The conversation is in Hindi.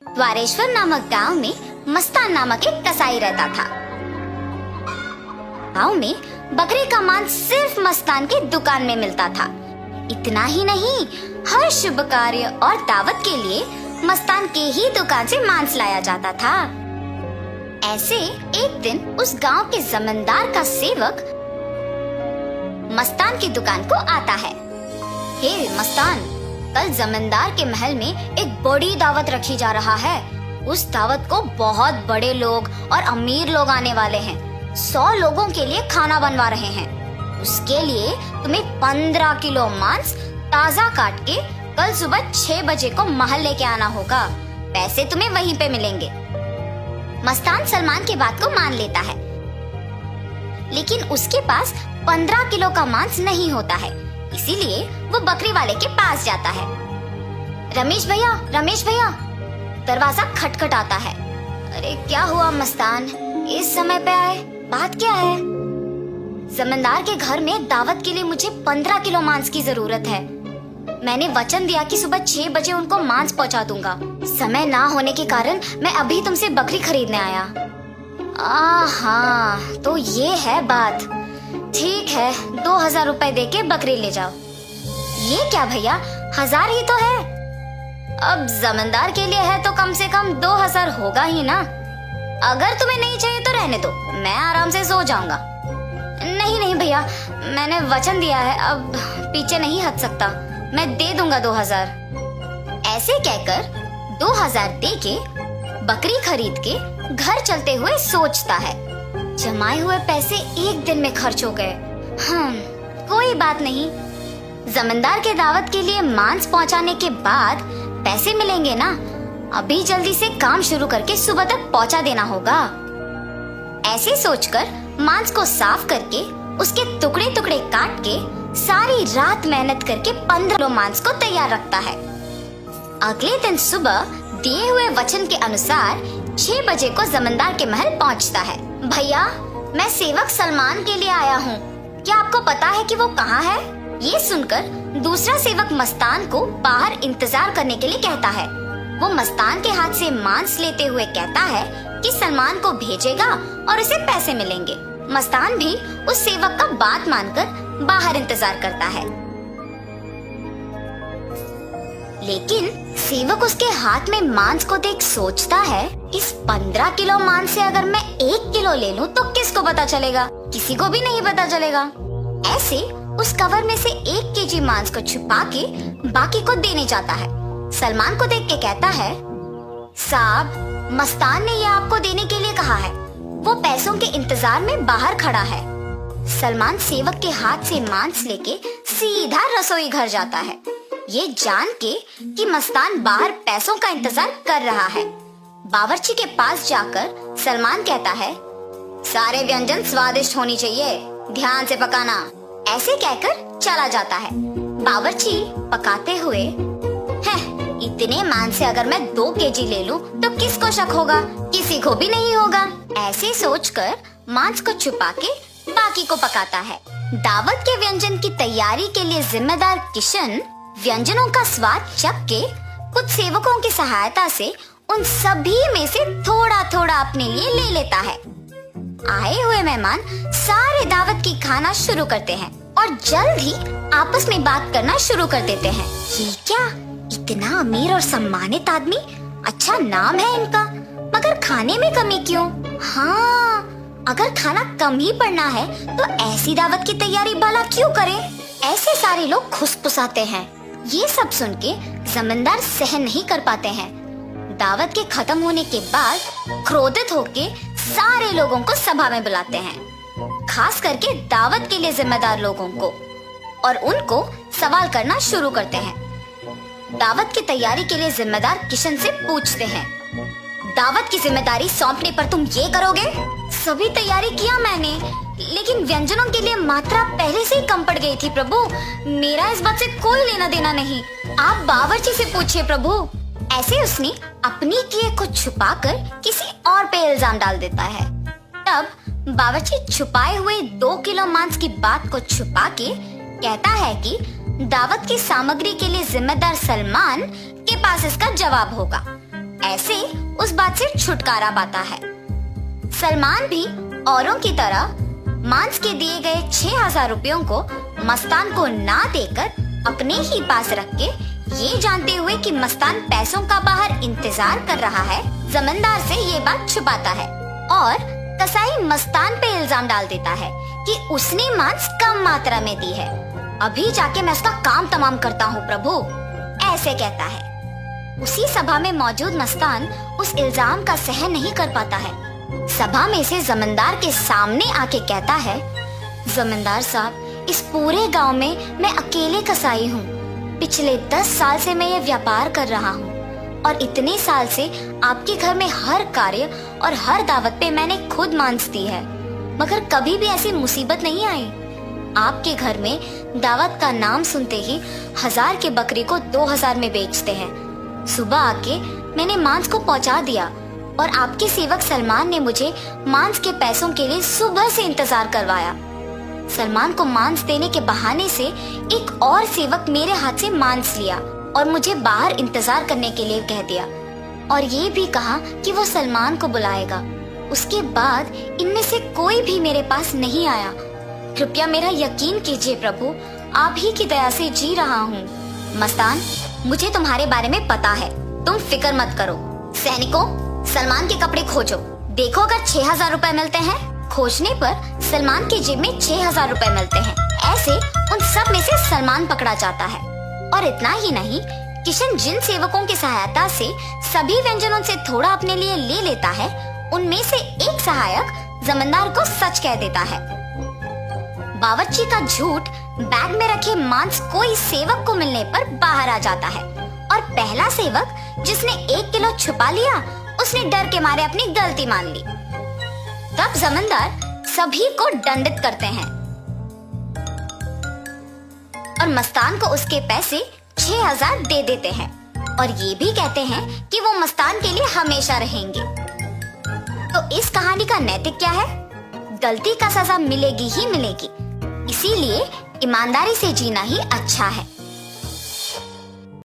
द्वारेश्वर नामक गांव में मस्तान नामक एक कसाई रहता था। गांव में बकरे का मांस सिर्फ मस्तान की दुकान में मिलता था। इतना ही नहीं, हर शुभ कार्य और दावत के लिए मस्तान के ही दुकान से मांस लाया जाता था। ऐसे एक दिन उस गांव के जमींदार का सेवक मस्तान की दुकान को आता है। हे मस्तान, कल जमींदार के महल में एक बड़ी दावत रखी जा रहा है। उस दावत को बहुत बड़े लोग और अमीर लोग आने वाले हैं। 100 लोगों के लिए खाना बनवा रहे हैं। उसके लिए तुम्हें 15 किलो मांस ताजा काट के कल सुबह 6 बजे को महल लेके आना होगा। पैसे तुम्हें वहीं पे मिलेंगे। मस्तान सलमान की बात को मान लेता है, लेकिन उसके पास 15 किलो का मांस नहीं होता है। इसीलिए वो बकरी वाले के पास जाता है। रमेश भैया, दरवाजा खटखटाता है। अरे क्या हुआ मस्तान, इस समय पे आए, बात क्या है? जमींदार के घर में दावत के लिए मुझे 15 किलो मांस की जरूरत है। मैंने वचन दिया कि सुबह 6 बजे उनको मांस पहुंचा दूंगा। समय ना होने के कारण मैं अभी तुमसे बकरी खरीदने आया। हाँ, तो ये है बात। ठीक है, 2000 रुपए दे के बकरी ले जाओ। ये क्या भैया, 1000 ही तो है। अब जमींदार के लिए है तो कम से कम 2000 होगा ही ना। अगर तुम्हें नहीं चाहिए तो रहने दो, मैं आराम से सो जाऊंगा। नहीं भैया, मैंने वचन दिया है, अब पीछे नहीं हट सकता। मैं दे दूंगा 2000। ऐसे कहकर 2000 दे के बकरी खरीद के घर चलते हुए सोचता है, जमाए हुए पैसे एक दिन में खर्च हो गए। कोई बात नहीं, जमींदार के दावत के लिए मांस पहुंचाने के बाद पैसे मिलेंगे ना। अभी जल्दी से काम शुरू करके सुबह तक पहुंचा देना होगा। ऐसे सोचकर मांस को साफ करके उसके टुकड़े टुकड़े काट के सारी रात मेहनत करके 15 किलो मांस को तैयार रखता है। अगले दिन सुबह दिए हुए वचन के अनुसार 6 बजे को जमींदार के महल पहुंचता है। भैया, मैं सेवक सलमान के लिए आया हूँ। क्या आपको पता है कि वो कहाँ है? ये सुनकर दूसरा सेवक मस्तान को बाहर इंतजार करने के लिए कहता है। वो मस्तान के हाथ से मांस लेते हुए कहता है कि सलमान को भेजेगा और उसे पैसे मिलेंगे। मस्तान भी उस सेवक का बात मानकर बाहर इंतजार करता है, लेकिन सेवक उसके हाथ में मांस को देख सोचता है, इस 15 किलो मांस से अगर मैं 1 किलो ले लूं तो किसको पता चलेगा? किसी को भी नहीं पता चलेगा। ऐसे उस कवर में से 1 केजी मांस को छुपा के बाकी को देने जाता है। सलमान को देख के कहता है, साहब, मस्तान ने ये आपको देने के लिए कहा है। वो पैसों के इंतजार में बाहर खड़ा है। सलमान सेवक के हाथ से मांस लेके सीधा रसोई घर जाता है, ये जान के कि मस्तान बाहर पैसों का इंतजार कर रहा है। बावर्ची के पास जाकर सलमान कहता है, सारे व्यंजन स्वादिष्ट होनी चाहिए, ध्यान से पकाना। ऐसे कहकर चला जाता है। बावर्ची पकाते हुए, इतने मांस से अगर मैं 2 केजी ले लूं तो किसको शक होगा? किसी को भी नहीं होगा। ऐसे सोचकर मांस को छुपा के बाकी को पकाता है। दावत के व्यंजन की तैयारी के लिए जिम्मेदार किशन व्यंजनों का स्वाद चख के कुछ सेवकों की सहायता से उन सभी में से थोड़ा थोड़ा अपने लिए ले लेता है। आए हुए मेहमान सारे दावत की खाना शुरू करते हैं और जल्द ही आपस में बात करना शुरू कर देते हैं। ये क्या, इतना अमीर और सम्मानित आदमी, अच्छा नाम है इनका, मगर खाने में कमी क्यों? हाँ, अगर खाना कम ही पड़ना है तो ऐसी दावत की तैयारी भला क्यों करे? ऐसे सारे लोग खुसफुसाते हैं। ये सब सुन के जमींदार सहन नहीं कर पाते हैं। दावत के खत्म होने के बाद क्रोधित होके सारे लोगों को सभा में बुलाते हैं, खास करके दावत के लिए जिम्मेदार लोगों को, और उनको सवाल करना शुरू करते हैं। दावत की तैयारी के लिए जिम्मेदार किशन से पूछते हैं, दावत की जिम्मेदारी सौंपने पर तुम ये करोगे? सभी तैयारी किया मैंने, लेकिन व्यंजनों के लिए मात्रा पहले से ही कम पड़ गई थी प्रभु। मेरा इस बात से कोई लेना देना नहीं, आप बावर्ची से पूछिए प्रभु। ऐसे उसने अपनी किए को छुपाकर किसी और पे इल्जाम डाल देता है। तब बावर्ची छुपाए हुए 2 किलो मांस की बात को छुपा के कहता है कि दावत की सामग्री के लिए जिम्मेदार सलमान के पास इसका जवाब होगा। ऐसे उस बात से छुटकारा पाता है। सलमान भी औरों की तरह मांस के दिए गए 6,000 रुपयों को मस्तान को ना देकर अपने ही पास रख के, ये जानते हुए कि मस्तान पैसों का बाहर इंतजार कर रहा है, जमींदार से ये बात छुपाता है और कसाई मस्तान पे इल्जाम डाल देता है कि उसने मांस कम मात्रा में दी है। अभी जाके मैं उसका काम तमाम करता हूँ प्रभु, ऐसे कहता है। उसी सभा में मौजूद मस्तान उस इल्जाम का सहन नहीं कर पाता है। सभा में से जमींदार के सामने आके कहता है, जमींदार साहब, इस पूरे गांव में मैं अकेले कसाई हूँ। पिछले 10 साल से मैं ये व्यापार कर रहा हूँ और इतने साल से आपके घर में हर कार्य और हर दावत पे मैंने खुद मांस दी है, मगर कभी भी ऐसी मुसीबत नहीं आई। आपके घर में दावत का नाम सुनते ही 1000 के बकरी को 2000 में बेचते हैं। सुबह आके मैंने मांस को पहुंचा दिया और आपके सेवक सलमान ने मुझे मांस के पैसों के लिए सुबह से इंतजार करवाया। सलमान को मांस देने के बहाने से एक और सेवक मेरे हाथ से मांस लिया और मुझे बाहर इंतजार करने के लिए कह दिया और ये भी कहा कि वो सलमान को बुलाएगा। उसके बाद इनमें से कोई भी मेरे पास नहीं आया। कृपया मेरा यकीन कीजिए प्रभु, आप ही की दया से जी रहा हूँ। मस्तान, मुझे तुम्हारे बारे में पता है, तुम फिक्र मत करो। सैनिकों, सलमान के कपड़े खोजो, देखो अगर 6,000 रुपए मिलते हैं। खोजने पर सलमान की जेब में 6,000 रुपए मिलते हैं। ऐसे उन सब में से सलमान पकड़ा जाता है। और इतना ही नहीं, किशन जिन सेवकों की सहायता से सभी व्यंजनों से थोड़ा अपने लिए ले लेता है, उनमें से एक सहायक जमींदार को सच कह देता है। बावर्ची का झूठ बैग में रखे मांस कोई सेवक को मिलने पर बाहर आ जाता है और पहला सेवक जिसने 1 किलो छुपा लिया, उसने डर के मारे अपनी गलती मान ली। तब जमींदार सभी को दंडित करते हैं और मस्तान को उसके पैसे 6,000 दे देते हैं और ये भी कहते हैं कि वो मस्तान के लिए हमेशा रहेंगे। तो इस कहानी का नैतिक क्या है? गलती का सजा मिलेगी ही मिलेगी, इसीलिए ईमानदारी से जीना ही अच्छा है।